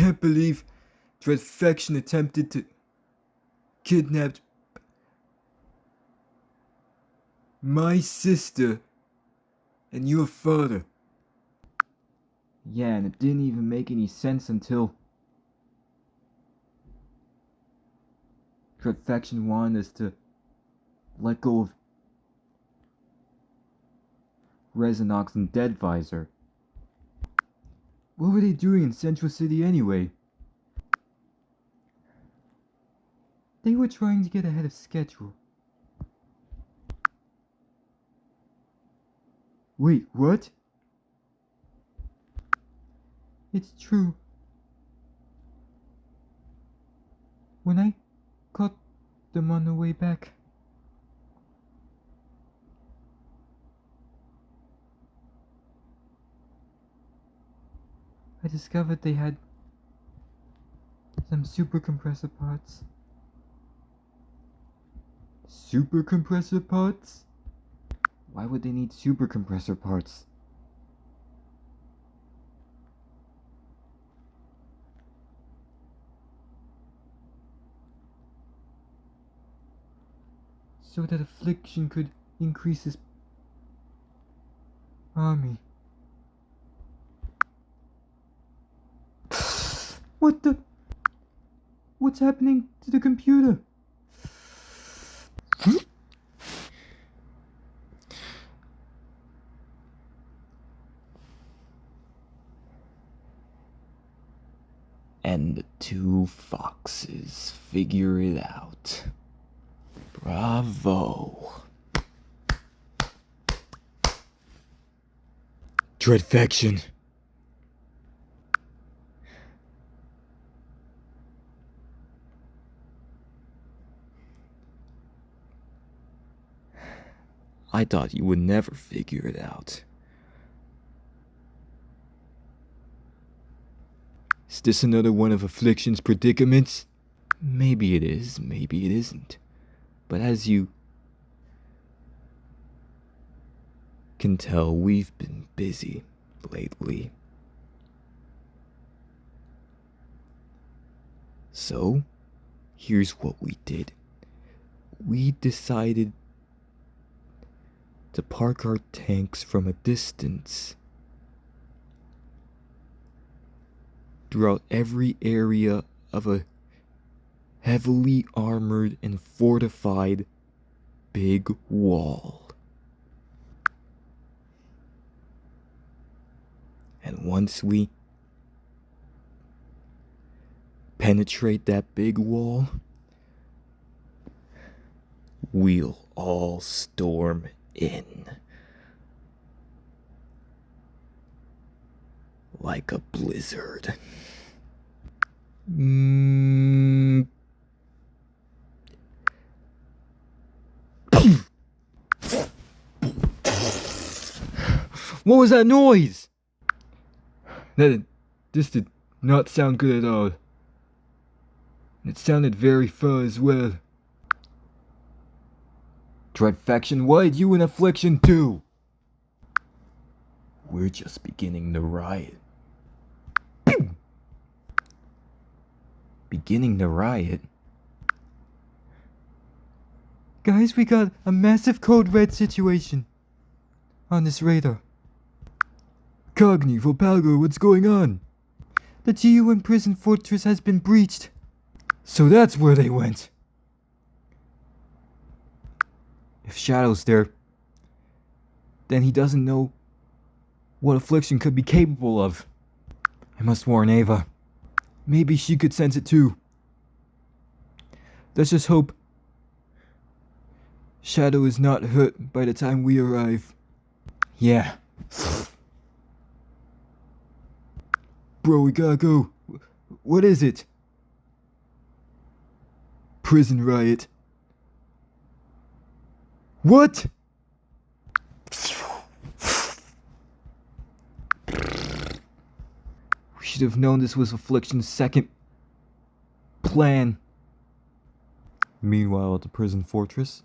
can't believe Dreadfection attempted to kidnap my sister and your father. Yeah, and it didn't even make any sense until Dreadfection wanted us to let go of Resinox and Deadvisor. What were they doing in Central City anyway? They were trying to get ahead of schedule. Wait, what? It's true. When I caught them on the way back, I discovered they had some super compressor parts. Super compressor parts? Why would they need super compressor parts? So that Affliction could increase his army. What the? What's happening to the computer? And the two foxes figure it out. Bravo. Dreadfection. I thought you would never figure it out. Is this another one of Affliction's predicaments? Maybe it is, maybe it isn't. But as you can tell, we've been busy lately. So, here's what we did. We decided to park our tanks from a distance throughout every area of a heavily armored and fortified big wall. And once we penetrate that big wall, we'll all storm in like a blizzard. What was that noise? This did not sound good at all. It sounded very far as well. Dreadfection, why did you and Affliction do? We're just beginning the riot. Beginning the riot? Guys, we got a massive code red situation on this radar. Cogney, Vulpalga, what's going on? The GUM prison fortress has been breached. So that's where they went. If Shadow's there, then he doesn't know what Affliction could be capable of. I must warn Ava. Maybe she could sense it too. Let's just hope Shadow is not hurt by the time we arrive. Yeah. Bro, we gotta go. What is it? Prison riot. What? We should have known this was Affliction's second plan. Meanwhile, at the prison fortress.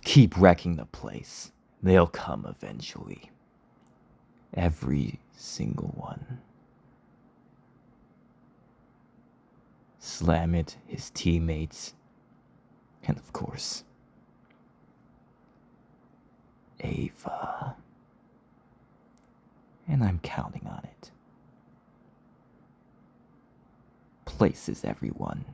Keep wrecking the place. They'll come eventually. Every single one. Slam-itt, his teammates, and of course, Ava. And I'm counting on it. Places, everyone.